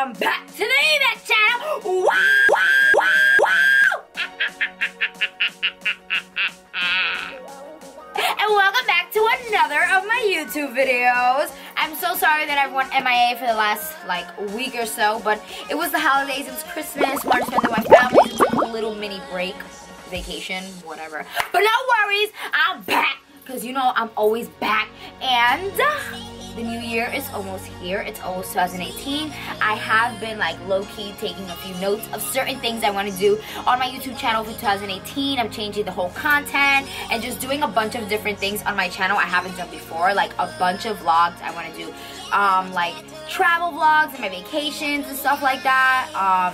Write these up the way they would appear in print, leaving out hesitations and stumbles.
I'm back to the Evette channel. Wow, wow, wow, wow. And welcome back to another of my YouTube videos. I'm so sorry that I've went MIA for the last week or so, but it was the holidays, it was Christmas, wanted to spend with my family, just a little mini break, vacation, whatever. But no worries, I'm back, because you know I'm always back, and the new year is almost here. It's almost 2018. I have been low-key taking a few notes of certain things I want to do on my YouTube channel for 2018. I'm changing the whole content and just doing a bunch of different things on my channel I haven't done before, like a bunch of vlogs. I want to do travel vlogs and my vacations and stuff like that.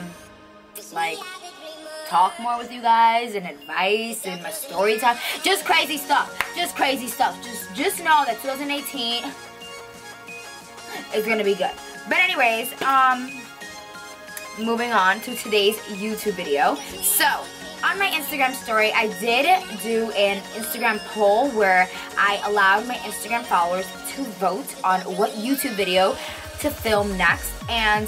Talk more with you guys and advice and my story time. Just crazy stuff. Just crazy stuff. Just know that 2018 is gonna be good. But anyways, moving on to today's YouTube video. So on my Instagram story, I did do an Instagram poll where I allowed my Instagram followers to vote on what YouTube video to film next, and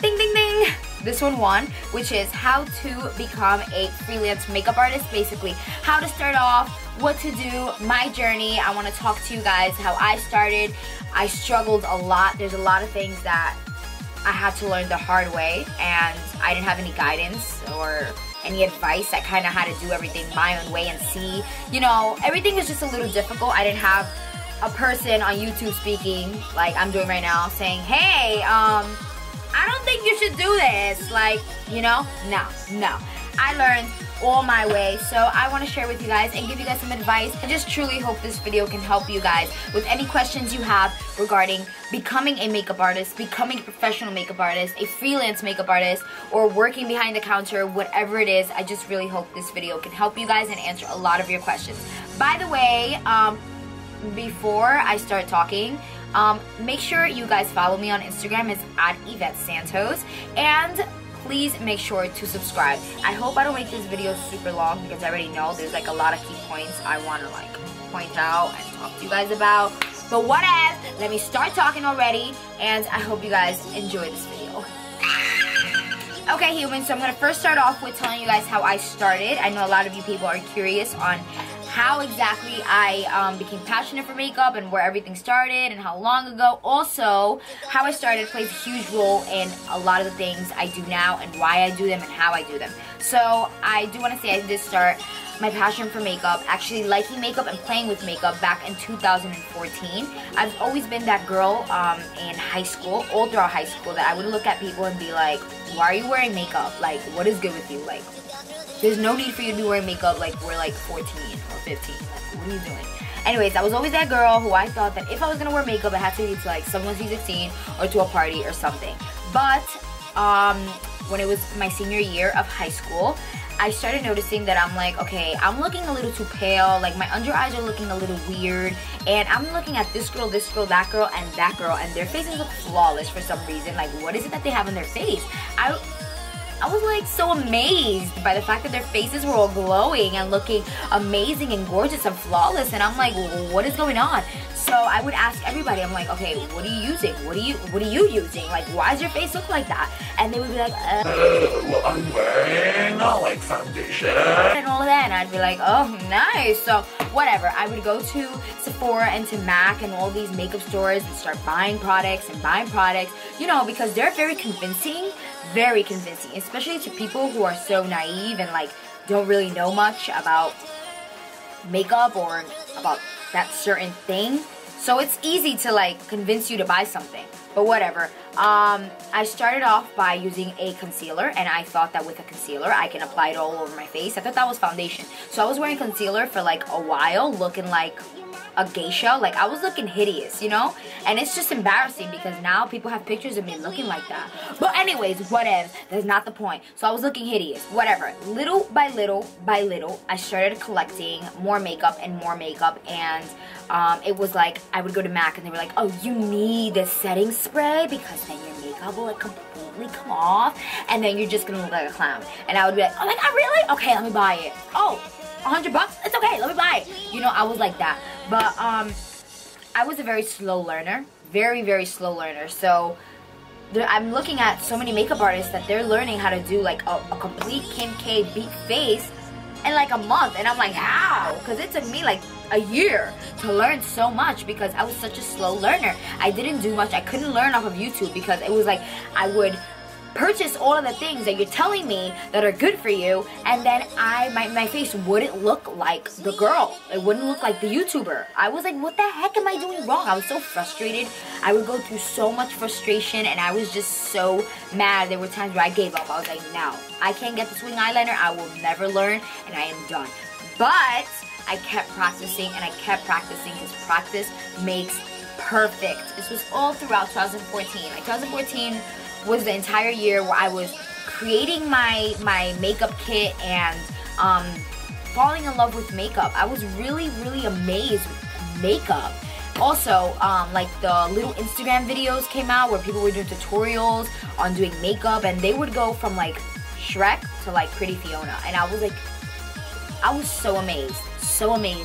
ding ding ding, this one won, which is how to become a freelance makeup artist. Basically how to start off, what to do, my journey. I want to talk to you guys how I started. I struggled a lot. There's a lot of things that I had to learn the hard way, and I didn't have any guidance or any advice. I kind of had to do everything my own way and see, you know, everything was just a little difficult. I didn't have a person on YouTube speaking like I'm doing right now saying, hey, I don't think you should do this. No. I learned all my way, so I want to share with you guys and give you guys some advice. I just truly hope this video can help you guys with any questions you have regarding becoming a makeup artist, becoming a professional makeup artist, a freelance makeup artist, or working behind the counter, whatever it is. I just really hope this video can help you guys and answer a lot of your questions. By the way, before I start talking, make sure you guys follow me on Instagram. It's at Evette Santos, and please make sure to subscribe. I hope I don't make this video super long, because I already know there's a lot of key points I want to point out and talk to you guys about. But whatever, let me start talking already, and I hope you guys enjoy this video. Okay, humans, so I'm going to first start off with telling you guys how I started. I know a lot of you people are curious on how exactly I became passionate for makeup and where everything started and how long ago. Also, how I started plays a huge role in a lot of the things I do now and why I do them and how I do them. So I do want to say I did start my passion for makeup, actually liking makeup and playing with makeup, back in 2014. I've always been that girl in high school, all throughout high school, that I would look at people and be like, why are you wearing makeup? What is good with you? There's no need for you to be wearing makeup we're 14 or 15. What are you doing? Anyways, I was always that girl who I thought that if I was gonna wear makeup, it had to be to someone's sweet or to a party or something. But when it was my senior year of high school, I started noticing that I'm okay, I'm looking a little too pale, my under eyes are looking a little weird, and I'm looking at this girl, that girl, and their faces look flawless for some reason. What is it that they have on their face? I was so amazed by the fact that their faces were all glowing and looking amazing and gorgeous and flawless, and I'm what is going on? So I would ask everybody, I'm okay, what are you using? What are you using? Why does your face look like that? And they would be well, I'm wearing foundation and all of that, and I'd be oh, nice. So whatever, I would go to Sephora and to MAC and all these makeup stores and start buying products, you know, because they're very convincing, especially to people who are so naive and don't really know much about makeup or about that certain thing. So it's easy to convince you to buy something. But whatever. I started off by using a concealer, and I thought that with a concealer I can apply it all over my face. I thought that was foundation. So I was wearing concealer for a while, looking like a geisha. I was looking hideous, you know? And it's just embarrassing because now people have pictures of me looking like that. But anyways, whatever. That's not the point. So I was looking hideous. Whatever. Little by little, I started collecting more makeup, and it was I would go to MAC and they were oh, you need this setting spray because then your makeup will completely come off and then you're just gonna look like a clown. And I would be oh my god, really? Okay, let me buy it. Oh, $100 bucks? It's okay, let me buy it. You know, I was like that. But I was a very slow learner. Very, very slow learner. So I'm looking at so many makeup artists that they're learning how to do like a complete Kim K beat face in like a month, and I'm like, how? Because it took me like a year to learn so much because I was such a slow learner. I didn't do much. I couldn't learn off of YouTube because it was like I would purchase all of the things that you're telling me that are good for you, and then my face wouldn't look like the girl. It wouldn't look like the YouTuber. I was like, what the heck am I doing wrong? I was so frustrated. I would go through so much frustration, and I was just so mad. There were times where I gave up. I was like, no, I can't get this wing eyeliner. I will never learn, and I am done. But I kept practicing, and I kept practicing because practice makes perfect. This was all throughout 2014. Like 2014 was the entire year where I was creating my makeup kit and falling in love with makeup. I was really amazed with makeup. Also, like the little Instagram videos came out where people were doing tutorials on doing makeup, and they would go from like Shrek to like Pretty Fiona, and I was like, I was so amazed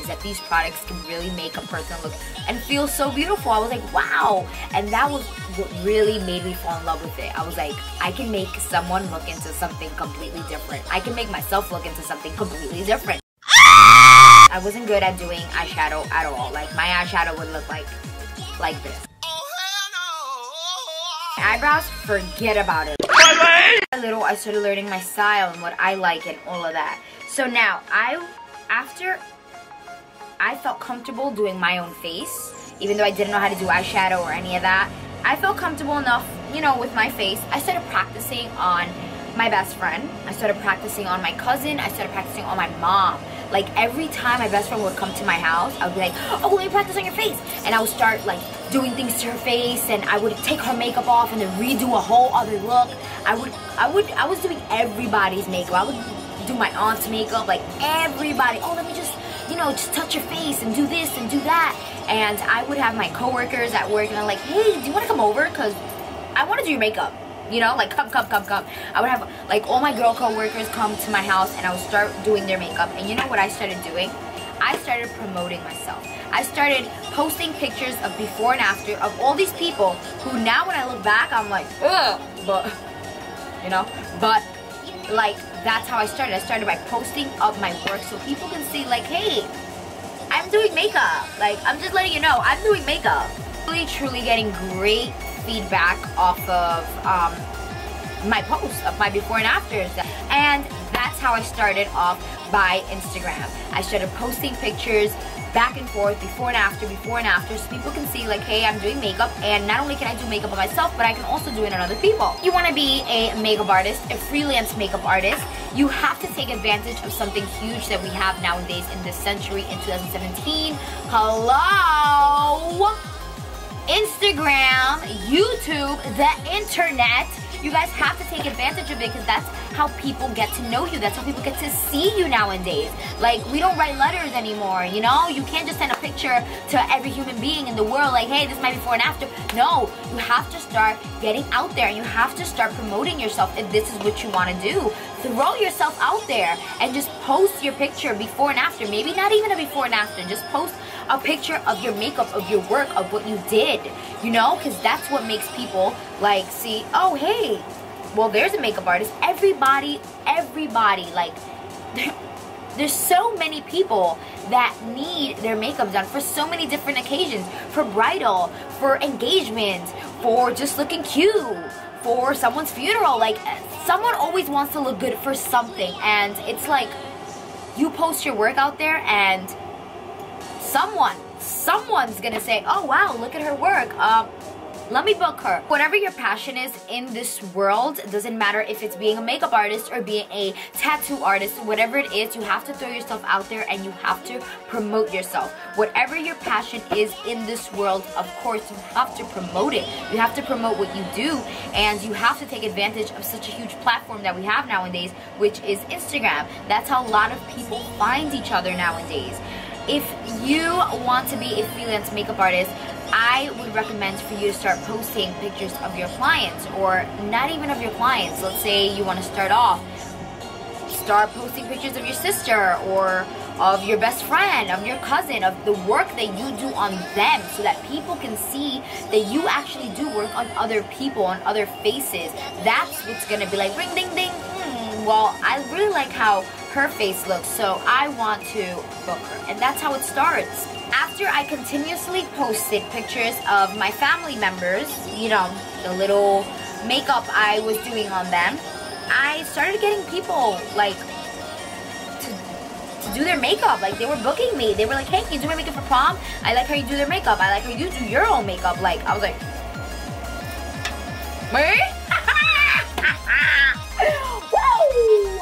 that these products can really make a person look and feel so beautiful. I was like, wow. And that was what really made me fall in love with it. I was like, I can make someone look into something completely different. I can make myself look into something completely different. I wasn't good at doing eyeshadow at all. Like my eyeshadow would look like this. Eyebrows, forget about it. I started learning my style and what I like and all of that. So now, after I felt comfortable doing my own face, even though I didn't know how to do eyeshadow or any of that, I felt comfortable enough, you know, with my face. I started practicing on my best friend. I started practicing on my cousin. I started practicing on my mom. Like every time my best friend would come to my house, I would be like, oh, let me practice on your face. And I would start like doing things to her face, and I would take her makeup off and then redo a whole other look. I was doing everybody's makeup. I would do my aunt's makeup, like everybody. Oh, let me just, you know, just touch your face and do this and do that. And I would have my coworkers at work, and I'm like, hey, do you want to come over? Because I want to do your makeup. You know, like come. I would have like all my girl coworkers come to my house, and I would start doing their makeup. And you know what I started doing? I started promoting myself. I started posting pictures of before and after of all these people who now when I look back, I'm like, ugh, but, you know, but like that's how I started. I started by posting up my work so people can see like, hey, I'm doing makeup. Like, I'm just letting you know, I'm doing makeup. Really, truly getting great feedback off of my posts, of my before and afters. And that's how I started off by Instagram. I started posting pictures back and forth, before and after, so people can see like, hey, I'm doing makeup, and not only can I do makeup on myself, but I can also do it on other people. You want to be a makeup artist, a freelance makeup artist, you have to take advantage of something huge that we have nowadays in this century, in 2017. Hello? Instagram, YouTube, the internet. You guys have to take advantage of it because that's how people get to know you. That's how people get to see you nowadays. Like, we don't write letters anymore, you know? You can't just send a picture to every human being in the world like, hey, this is my before and after. No, you have to start getting out there. You have to start promoting yourself if this is what you want to do. Throw yourself out there and just post your picture before and after. Maybe not even a before and after. Just post a picture of your makeup, of your work, of what you did, you know, because that's what makes people like see, oh, hey, well, there's a makeup artist. Everybody, like, there's so many people that need their makeup done for so many different occasions, for bridal, for engagement, for just looking cute, for someone's funeral. Like, someone always wants to look good for something, and it's like, you post your work out there, and someone's gonna say, oh wow, look at her work, let me book her. Whatever your passion is in this world, doesn't matter if it's being a makeup artist or being a tattoo artist, whatever it is, you have to throw yourself out there and you have to promote yourself. Whatever your passion is in this world, of course, you have to promote it. You have to promote what you do, and you have to take advantage of such a huge platform that we have nowadays, which is Instagram. That's how a lot of people find each other nowadays. If you want to be a freelance makeup artist, I would recommend for you to start posting pictures of your clients, or not even of your clients. Let's say you want to start posting pictures of your sister or of your best friend, of your cousin, of the work that you do on them, so that people can see that you actually do work on other people, on other faces. That's what's gonna be like, ring ding ding, well, I really like how her face looks, so I want to book her. And that's how it starts. After I continuously posted pictures of my family members, you know, the little makeup I was doing on them, I started getting people like to do their makeup. Like, they were booking me. They were like, hey, can you do my makeup for prom? I like how you do their makeup. I like how you do your own makeup. Like, I was like, me? Woo!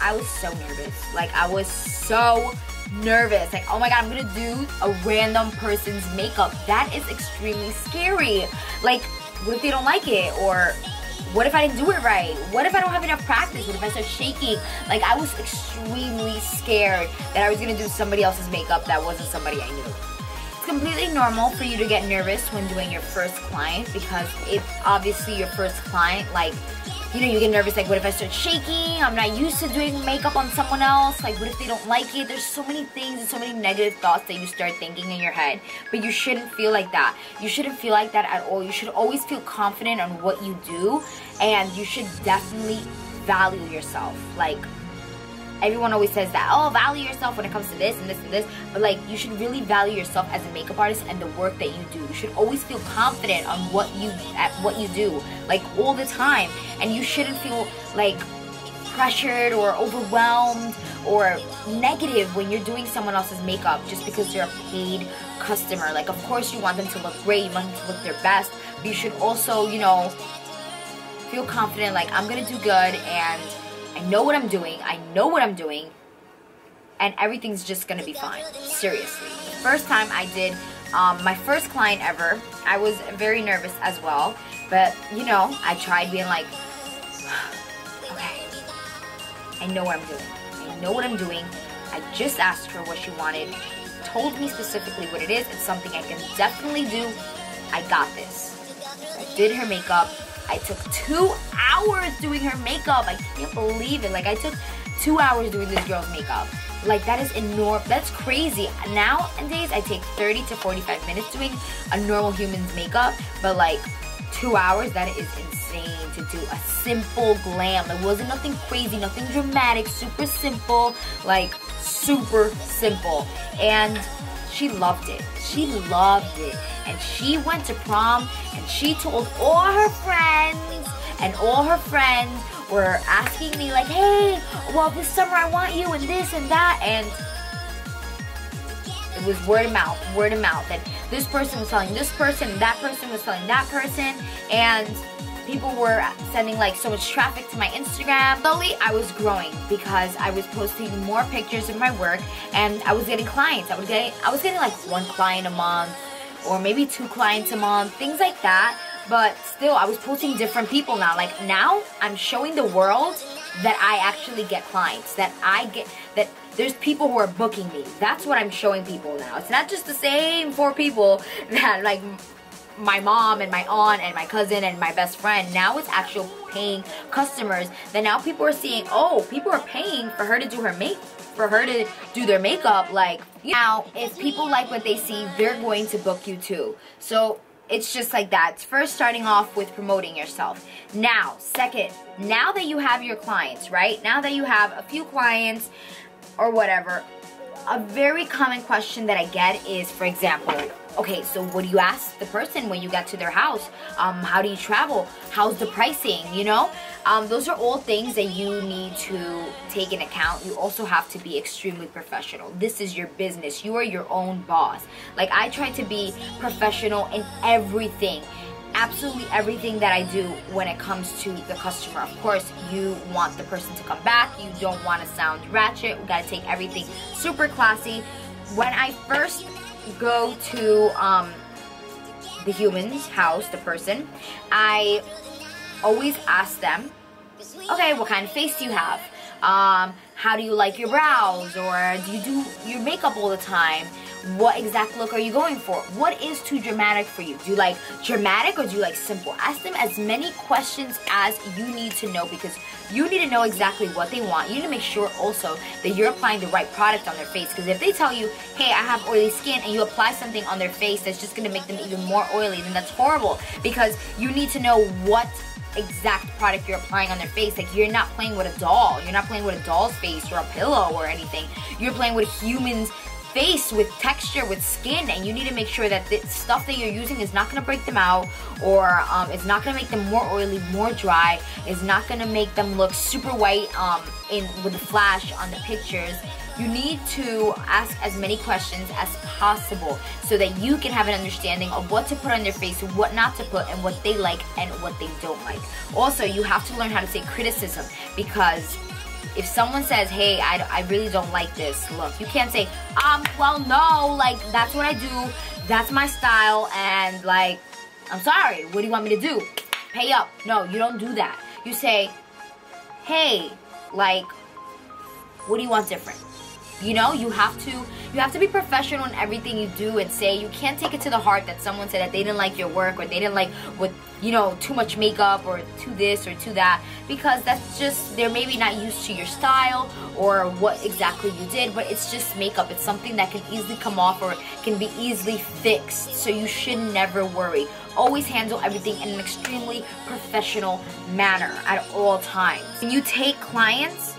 I was so nervous. Like, I was so nervous. Like, oh my god, I'm gonna do a random person's makeup. That is extremely scary. Like, what if they don't like it? Or what if I didn't do it right? What if I don't have enough practice? What if I start shaking? Like, I was extremely scared that I was gonna do somebody else's makeup that wasn't somebody I knew. It's completely normal for you to get nervous when doing your first client, because it's obviously your first client. Like, you know, you get nervous, like, what if I start shaking? I'm not used to doing makeup on someone else. Like, what if they don't like it? There's so many things and so many negative thoughts that you start thinking in your head. But you shouldn't feel like that. You shouldn't feel like that at all. You should always feel confident on what you do, and you should definitely value yourself. Like, everyone always says that, oh, value yourself when it comes to this and this and this, but like, you should really value yourself as a makeup artist and the work that you do. You should always feel confident on what you do, like, all the time. And you shouldn't feel like pressured or overwhelmed or negative when you're doing someone else's makeup just because you're a paid customer. Like, of course you want them to look great, you want them to look their best, but you should also, you know, feel confident, like, I'm gonna do good, and I know what I'm doing, and everything's just gonna be fine. Seriously. The first time I did my first client ever, I was very nervous as well, but, you know, I tried being like, okay, I know what I'm doing. I just asked her what she wanted. She told me specifically what it is. It's something I can definitely do. I got this. So I did her makeup. I took 2 hours doing her makeup. I can't believe it. Like, I took 2 hours doing this girl's makeup. Like, that is enormous. That's crazy. Nowadays, I take 30 to 45 minutes doing a normal human's makeup, but like 2 hours, that is insane to do a simple glam. It wasn't nothing crazy, nothing dramatic, super simple, like super simple. And she loved it. She loved it. And she went to prom, and she told all her friends, and all her friends were asking me like, hey, well, this summer I want you and this and that. And it was word of mouth, and this person was telling this person, and that person was telling that person, and people were sending like so much traffic to my Instagram. Slowly, I was growing because I was posting more pictures of my work, and I was getting clients. I was getting like 1 client a month, or maybe 2 clients a month, things like that. But still, I was posting different people now. Like, now I'm showing the world that I actually get clients, that there's people who are booking me. That's what I'm showing people now. It's not just the same 4 people that, like, my mom and my aunt and my cousin and my best friend. Now it's actual paying customers that now people are seeing, oh, people are paying for her to do her their makeup. Like, now if people like what they see, they're going to book you too. So it's just like that. It's first starting off with promoting yourself. Now, second, now that you have your clients, right? Now that you have a few clients or whatever, a very common question that I get is, for example, okay, so what do you ask the person when you get to their house? How do you travel? How's the pricing, you know? Those are all things that you need to take into account. You also have to be extremely professional. This is your business. You are your own boss. Like, I try to be professional in everything. Absolutely everything that I do when it comes to the customer. Of course, you want the person to come back. You don't want to sound ratchet. We gotta take everything super classy. When I first go to the human's house, the person, I always ask them, okay, what kind of face do you have? How do you like your brows? Or do you do your makeup all the time? what exact look are you going for? What is too dramatic for you? Do you like dramatic or do you like simple? Ask them as many questions as you need to know, because you need to know exactly what they want. You need to make sure also that you're applying the right product on their face, because if they tell you, hey, I have oily skin, and you apply something on their face that's just going to make them even more oily, then that's horrible, because you need to know what exact product you're applying on their face. Like, you're not playing with a doll. You're not playing with a doll's face or a pillow or anything. You're playing with a human's face, with texture, with skin, and you need to make sure that the stuff that you're using is not going to break them out, or it's not going to make them more oily, more dry, is not going to make them look super white with the flash on the pictures. You need to ask as many questions as possible so that you can have an understanding of what to put on their face, what not to put, and what they like and what they don't like. Also, you have to learn how to say criticism, because if someone says, hey, I really don't like this look, you can't say, well, no, like, that's what I do, that's my style, and, like, I'm sorry, what do you want me to do? Pay up. No, you don't do that. You say, hey, like, what do you want different? You know, you have to be professional in everything you do and say. You can't take it to the heart that someone said that they didn't like your work, or they didn't like what, you know, too much makeup, or too this or too that, because that's just, they're maybe not used to your style or what exactly you did, but it's just makeup. It's something that can easily come off or can be easily fixed, so you should never worry. Always handle everything in an extremely professional manner at all times. When you take clients,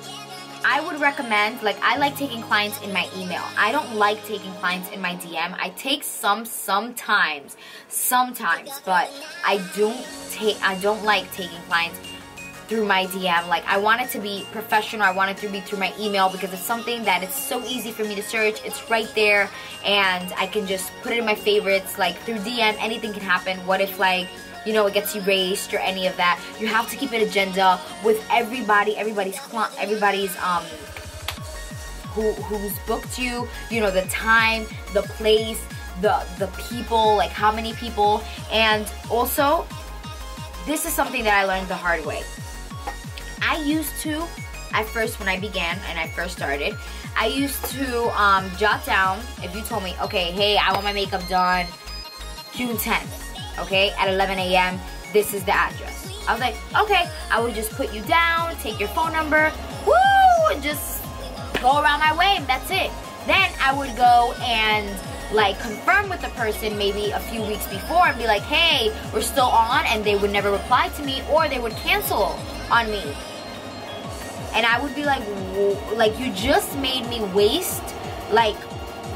I would recommend, like, I like taking clients in my email. I don't like taking clients in my DM. I take sometimes, but I don't like taking clients through my DM. Like, I want it to be professional. I want it to be through my email, because it's something that it's so easy for me to search. It's right there, and I can just put it in my favorites. Like, through DM, anything can happen. What if, like, you know, it gets erased or any of that? You have to keep an agenda with everybody's who's booked you, you know, the time, the place, the people, like how many people. And also, this is something that I learned the hard way. I used to, at first when I began and I first started, I used to jot down, if you told me, okay, hey, I want my makeup done June 10th. Okay, at 11 a.m., this is the address. I was like, okay, I would just put you down, take your phone number, woo, and just go around my way, and that's it. Then I would go and, like, confirm with the person maybe a few weeks before and be like, hey, we're still on, and they would never reply to me, or they would cancel on me. And I would be like, you just made me waste, like,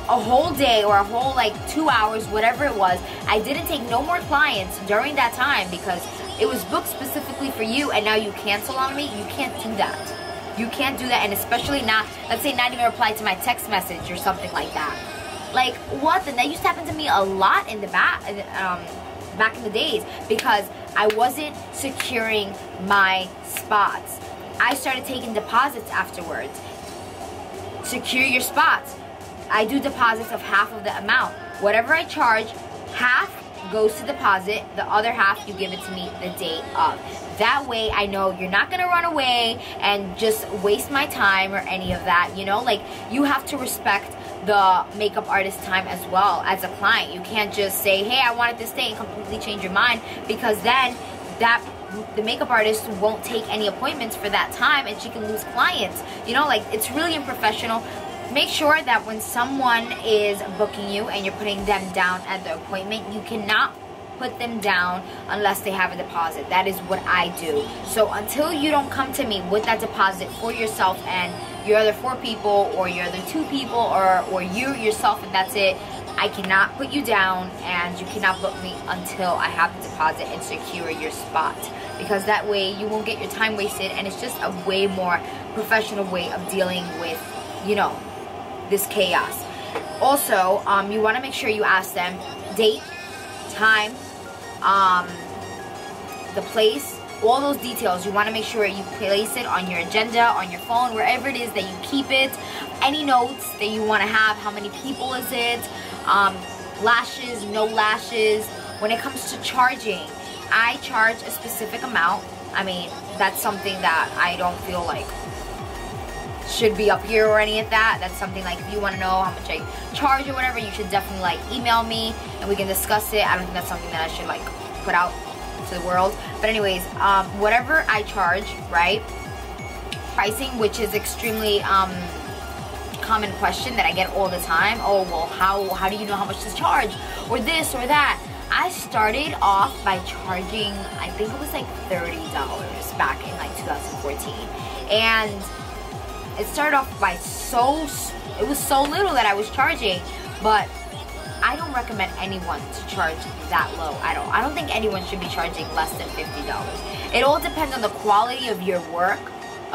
a whole day or a whole, like, 2 hours, whatever it was. I didn't take no more clients during that time because it was booked specifically for you, and now you cancel on me. You can't do that. You can't do that, and especially not, let's say, not even reply to my text message or something like that. Like, what? And that used to happen to me a lot in the back in the days, because I wasn't securing my spots. I started taking deposits afterwards. Secure your spots. I do deposits of half of the amount. Whatever I charge, half goes to deposit, the other half you give it to me the day of. That way I know you're not gonna run away and just waste my time or any of that, you know? Like, you have to respect the makeup artist's time as well as a client. You can't just say, hey, I want it this day, and completely change your mind, because then the makeup artist won't take any appointments for that time, and she can lose clients. You know, like, it's really unprofessional. Make sure that when someone is booking you and you're putting them down at the appointment, you cannot put them down unless they have a deposit. That is what I do. So until you don't come to me with that deposit for yourself and your other 4 people, or your other 2 people, or you yourself, and that's it, I cannot put you down, and you cannot book me until I have the deposit and secure your spot. Because that way you won't get your time wasted, and it's just a way more professional way of dealing with, you know, this chaos. Also, you want to make sure you ask them date, time, the place, all those details. You want to make sure you place it on your agenda, on your phone, wherever it is that you keep it. Any notes that you want to have. How many people is it? Lashes, no lashes. When it comes to charging, I charge a specific amount. I mean, that's something that I don't feel like should be up here or any of that. That's something like if you want to know how much I charge or whatever, you should definitely like email me and we can discuss it. I don't think that's something that I should like put out to the world. But anyways, whatever I charge, right? Pricing, which is extremely common question that I get all the time. Oh, well, how do you know how much to charge? Or this or that. I started off by charging, I think it was like $30 back in like 2014. And it started off by it was so little that I was charging, but I don't recommend anyone to charge that low at all. I don't think anyone should be charging less than $50. It all depends on the quality of your work,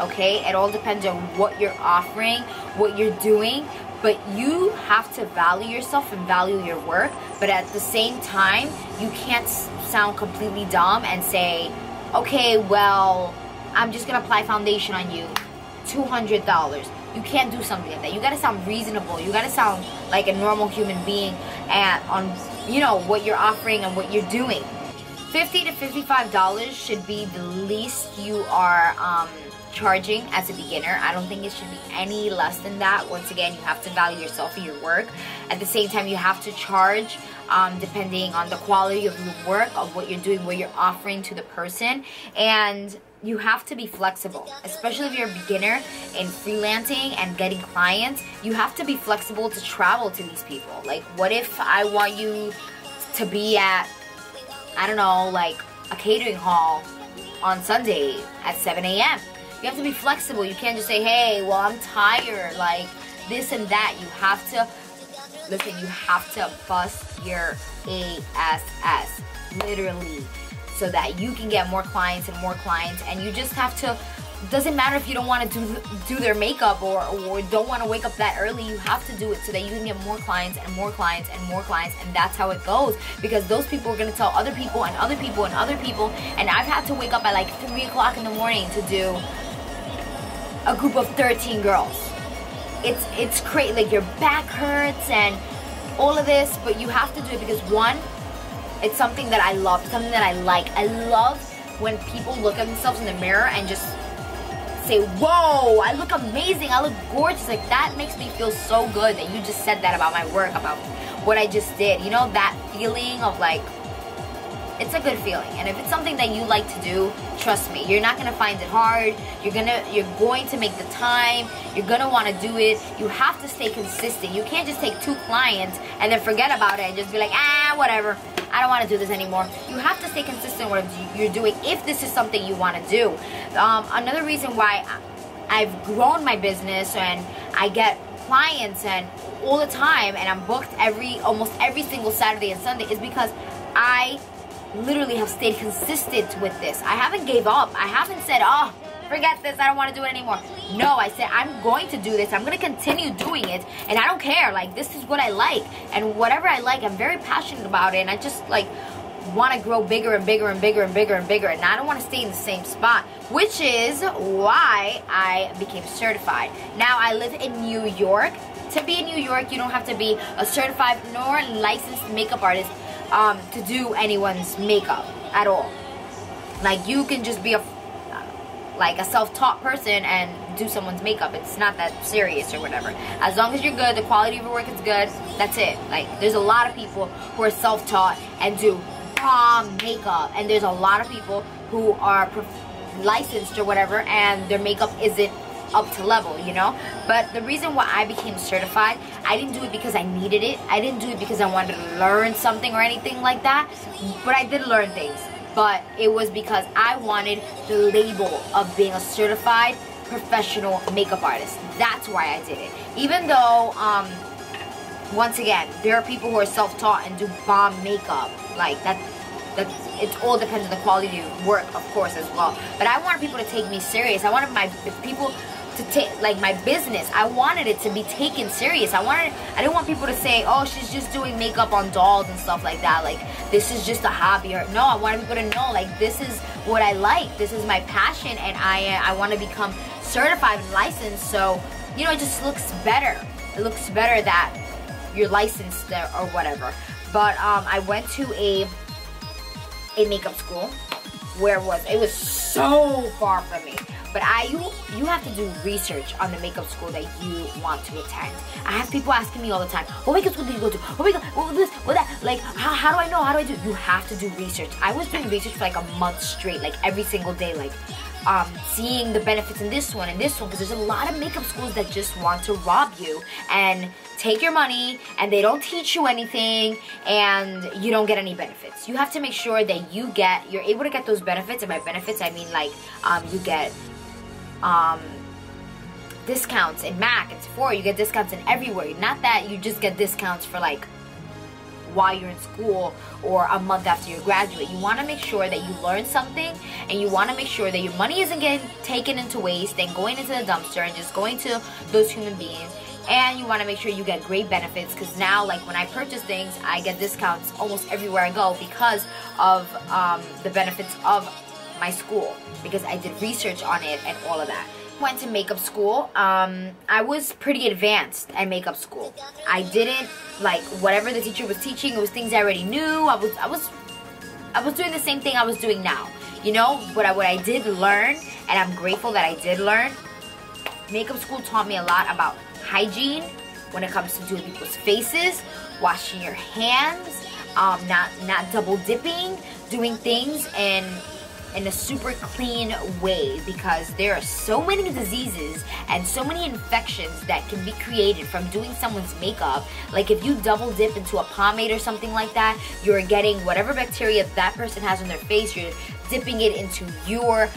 okay? It all depends on what you're offering, what you're doing, but you have to value yourself and value your work, but at the same time, you can't sound completely dumb and say, okay, well, I'm just gonna apply foundation on you, $200. You can't do something like that. You gotta sound reasonable. You gotta sound like a normal human being and on, you know, what you're offering and what you're doing. $50 to $55 should be the least you are charging as a beginner. I don't think it should be any less than that. Once again, you have to value yourself and your work. At the same time, you have to charge depending on the quality of your work, of what you're doing, what you're offering to the person. And you have to be flexible, especially if you're a beginner in freelancing and getting clients. You have to be flexible to travel to these people. Like, what if I want you to be at, I don't know, like a catering hall on Sunday at 7 a.m. You have to be flexible. You can't just say, hey, well, I'm tired, like this and that. You have to, listen, you have to bust your ass, literally, so that you can get more clients and more clients. And you just have to, doesn't matter if you don't want to do their makeup or don't want to wake up that early. You have to do it so that you can get more clients and more clients and more clients, and that's how it goes, because those people are going to tell other people and other people and other people. And I've had to wake up at like 3 o'clock in the morning to do a group of 13 girls. It's crazy. Like, your back hurts and all of this, but you have to do it because, one, it's something that I love, something that I like. I love when people look at themselves in the mirror and just say, whoa, I look amazing, I look gorgeous. Like, that makes me feel so good that you just said that about my work, about what I just did. You know, that feeling of like, it's a good feeling. And if it's something that you like to do, trust me, you're not gonna find it hard. You're going to make the time. You're gonna want to do it. You have to stay consistent. You can't just take 2 clients and then forget about it and just be like, whatever, I don't want to do this anymore. You have to stay consistent with what you're doing if this is something you want to do. Another reason why I've grown my business and I get clients and all the time, and I'm booked almost every single Saturday and Sunday, is because I literally have stayed consistent with this. I haven't gave up. I haven't said, oh, forget this, I don't want to do it anymore. No, I said, I'm going to do this. I'm going to continue doing it, and I don't care. Like, this is what I like, and whatever I like, I'm very passionate about it, and I just, like, want to grow bigger and bigger and bigger and bigger and bigger, and I don't want to stay in the same spot, which is why I became certified. Now, I live in New York. To be in New York, you don't have to be a certified nor licensed makeup artist to do anyone's makeup at all. Like, you can just be a self-taught person and do someone's makeup. It's not that serious or whatever. As long as you're good, the quality of your work is good, that's it. Like, there's a lot of people who are self-taught and do bomb makeup, and there's a lot of people who are licensed or whatever and their makeup isn't up to level, you know. But the reason why I became certified, I didn't do it because I needed it. I didn't do it because I wanted to learn something or anything like that, but I did learn things. But it was because I wanted the label of being a certified professional makeup artist. That's why I did it. Even though, once again, there are people who are self-taught and do bomb makeup. Like, that it all depends on the quality of work, of course, as well. But I wanted people to take me serious. I wanted people to take, like, my business, I wanted it to be taken serious. I didn't want people to say, oh, she's just doing makeup on dolls and stuff like that. Like, this is just a hobby. Or no, I wanted people to know, like, this is what I like. This is my passion, and I want to become certified and licensed. So, you know, it just looks better. It looks better that you're licensed or whatever. But I went to a makeup school where it was so far from me. But you have to do research on the makeup school that you want to attend. I have people asking me all the time, what makeup school did you go to? Oh my god, what this, what that? Like, how do I know? How do I do? You have to do research. I was doing research for like a month straight, like every single day, like seeing the benefits in this one and this one, because there's a lot of makeup schools that just want to rob you and take your money, and they don't teach you anything, and you don't get any benefits. You have to make sure that you're able to get those benefits, and by benefits I mean like you get discounts in MAC and Sephora, you get discounts in everywhere. Not that you just get discounts for like while you're in school or a month after you graduate. You want to make sure that you learn something, and you want to make sure that your money isn't getting taken into waste and going into the dumpster and just going to those human beings. And you want to make sure you get great benefits, because now, like, when I purchase things, I get discounts almost everywhere I go because of the benefits of my school, because I did research on it and all of that. Went to makeup school. I was pretty advanced at makeup school. I didn't, like, whatever the teacher was teaching, it was things I already knew. I was doing the same thing I was doing now, you know. What I did learn, and I'm grateful that I did learn, makeup school taught me a lot about hygiene when it comes to doing people's faces, washing your hands, not double dipping, doing things in a super clean way, because there are so many diseases and so many infections that can be created from doing someone's makeup. Like, if you double dip into a pomade or something like that, you're getting whatever bacteria that person has on their face, you're dipping it into your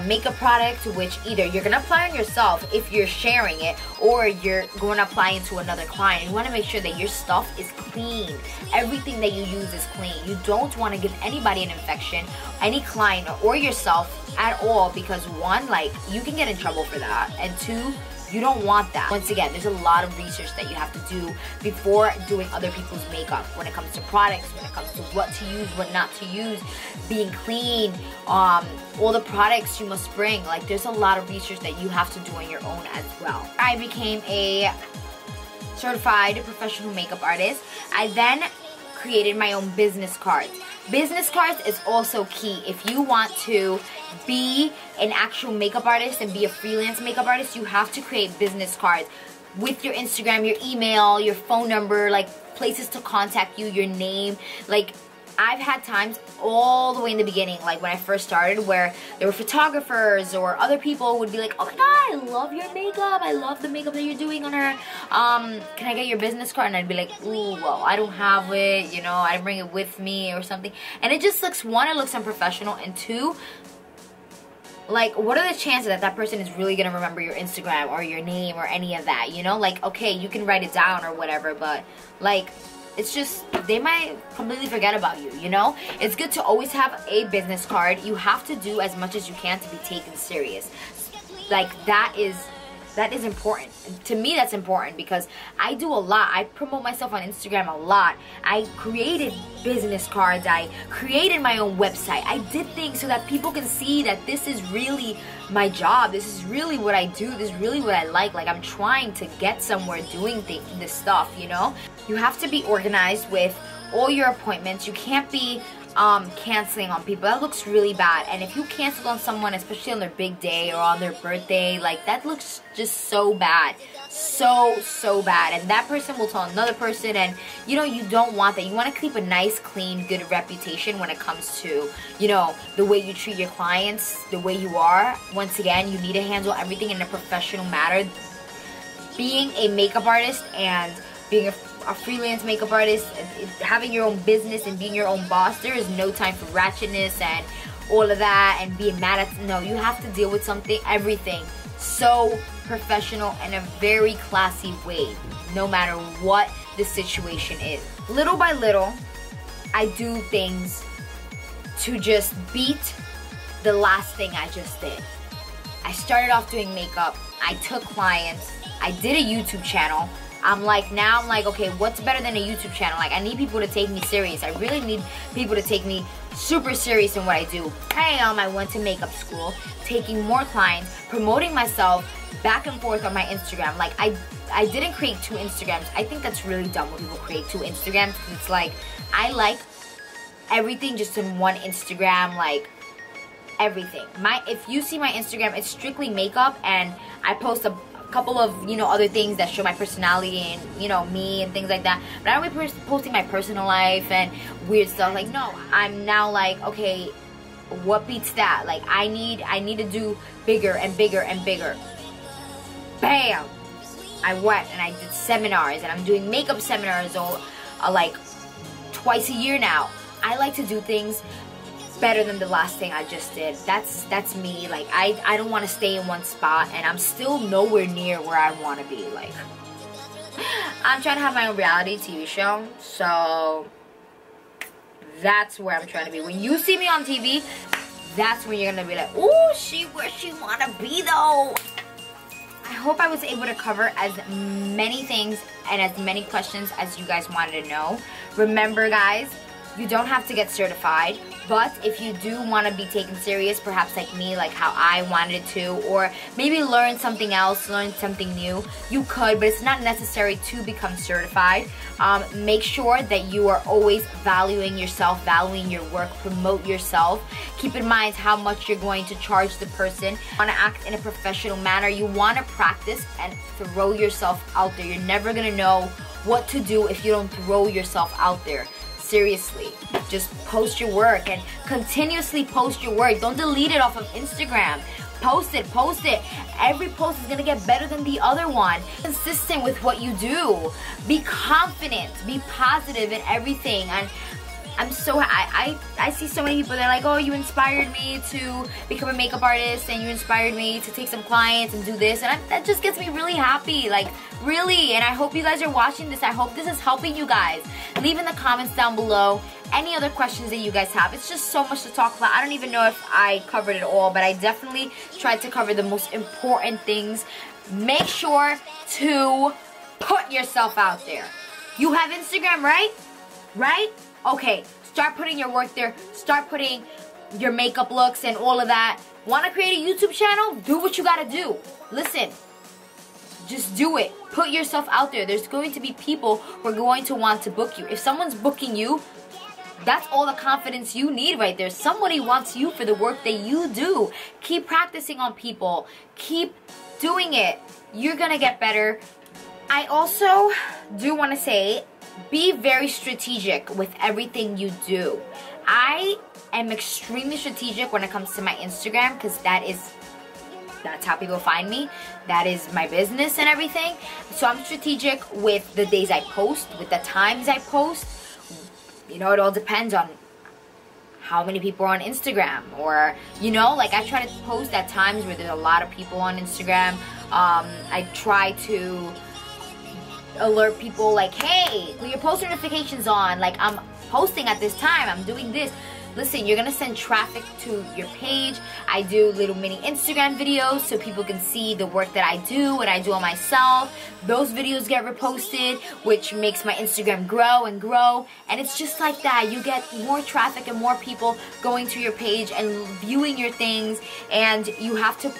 makeup product, which either you're gonna apply on yourself if you're sharing it, or you're going to apply into another client. You want to make sure that your stuff is clean. Everything that you use is clean. You don't want to give anybody an infection, any client or yourself at all, because one, like, you can get in trouble for that, and two, you don't want that. Once again, there's a lot of research that you have to do before doing other people's makeup, when it comes to products, when it comes to what to use, what not to use, being clean, all the products you must bring. Like, there's a lot of research that you have to do on your own as well. I became a certified professional makeup artist. I then created my own business cards. Business cards is also key. If you want to be an actual makeup artist and be a freelance makeup artist, you have to create business cards with your Instagram, your email, your phone number, like places to contact you, your name. Like, I've had times all the way in the beginning, like when I first started, where there were photographers or other people would be like, oh my god, I love your makeup, I love the makeup that you're doing on her, can I get your business card? And I'd be like, ooh, well, I don't have it, you know, I didn't bring it with me or something. And it just looks, one, it looks unprofessional, and two, like, what are the chances that that person is really gonna remember your Instagram or your name or any of that, you know? Like, okay, you can write it down or whatever, but like, it's just, they might completely forget about you, you know? It's good to always have a business card. You have to do as much as you can to be taken serious. Like, that is important. To me, that's important, because I do a lot. I promote myself on Instagram a lot. I created business cards. I created my own website. I did things so that people can see that this is really my job. This is really what I do. This is really what I like. Like, I'm trying to get somewhere doing this stuff, you know? You have to be organized with all your appointments. You can't be canceling on people. That looks really bad. And if you cancel on someone, especially on their big day or on their birthday, like, that looks just so bad. So bad. And that person will tell another person, and you know, you don't want that. You want to keep a nice, clean, good reputation when it comes to, you know, the way you treat your clients, the way you are. Once again, you need to handle everything in a professional manner. Being a makeup artist and being a freelance makeup artist, having your own business and being your own boss, there is no time for ratchetness and all of that and being mad at, no, you have to deal with everything so professional and a very classy way, no matter what the situation is. Little by little, I do things to just beat the last thing I just did. I started off doing makeup, I took clients, I did a YouTube channel. I'm like, okay, what's better than a YouTube channel? Like, I need people to take me serious. I really need people to take me super serious in what I do. I went to makeup school, taking more clients, promoting myself back and forth on my Instagram. Like, I didn't create 2 Instagrams. I think that's really dumb when people create 2 Instagrams. It's like, I like everything just in one Instagram. Like, everything. If you see my Instagram, it's strictly makeup, and I post a couple of, you know, other things that show my personality and, you know, me and things like that. But I don't be posting my personal life and weird stuff. Like, no, I'm now like, okay, what beats that? Like, I need to do bigger and bigger and bigger. Bam! I went and I did seminars, and I'm doing makeup seminars like twice a year now. I like to do things better than the last thing I just did. That's me. Like, I don't want to stay in one spot, and I'm still nowhere near where I want to be. Like, I'm trying to have my own reality TV show, so that's where I'm trying to be. When you see me on TV, that's when you're gonna be like, ooh, where she wanna be though. I hope I was able to cover as many things and as many questions as you guys wanted to know. Remember, guys, you don't have to get certified, but if you do want to be taken serious, perhaps like me, like how I wanted to, or maybe learn something else, learn something new, you could, but it's not necessary to become certified. Make sure that you are always valuing yourself, valuing your work, promote yourself. Keep in mind how much you're going to charge the person. You want to act in a professional manner. You want to practice and throw yourself out there. You're never going to know what to do if you don't throw yourself out there. Seriously, just post your work and continuously post your work. Don't delete it off of Instagram. Post it, post it. Every post is gonna get better than the other one. Consistent with what you do. Be confident, be positive in everything. And I'm so, I see so many people that are like, oh, you inspired me to become a makeup artist, and you inspired me to take some clients and do this, and that just gets me really happy, like, really. And I hope you guys are watching this. I hope this is helping you guys. Leave in the comments down below any other questions that you guys have. It's just so much to talk about. I don't even know if I covered it all, but I definitely tried to cover the most important things. Make sure to put yourself out there. You have Instagram, right? Right? Okay, start putting your work there. Start putting your makeup looks and all of that. Want to create a YouTube channel? Do what you got to do. Listen, just do it. Put yourself out there. There's going to be people who are going to want to book you. If someone's booking you, that's all the confidence you need right there. Somebody wants you for the work that you do. Keep practicing on people. Keep doing it. You're going to get better. I also do want to say, be very strategic with everything you do. I am extremely strategic when it comes to my Instagram, because that's how people find me. That is my business and everything. So I'm strategic with the days I post, with the times I post. You know, it all depends on how many people are on Instagram, or, you know, like, I try to post at times where there's a lot of people on Instagram. I try to alert people like, hey, put your post notifications on, like, I'm posting at this time, I'm doing this. Listen, you're gonna send traffic to your page. I do little mini Instagram videos so people can see the work that I do and I do on myself. Those videos get reposted, which makes my Instagram grow and grow. And it's just like that. You get more traffic and more people going to your page and viewing your things. And you have to,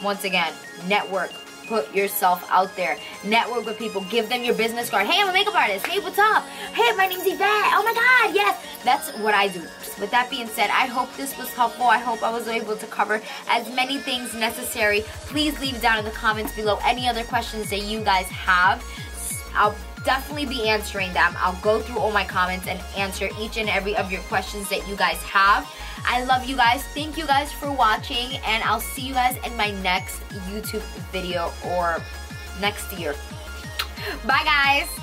once again, network. Put yourself out there. Network with people. Give them your business card. Hey, I'm a makeup artist. Hey, what's up? Hey, my name's Evette. Oh my God, yes. That's what I do. With that being said, I hope this was helpful. I hope I was able to cover as many things necessary. Please leave down in the comments below any other questions that you guys have. I'll definitely be answering them. I'll go through all my comments and answer each and every of your questions that you guys have. I love you guys. Thank you guys for watching, and I'll see you guys in my next YouTube video or next year. Bye, guys.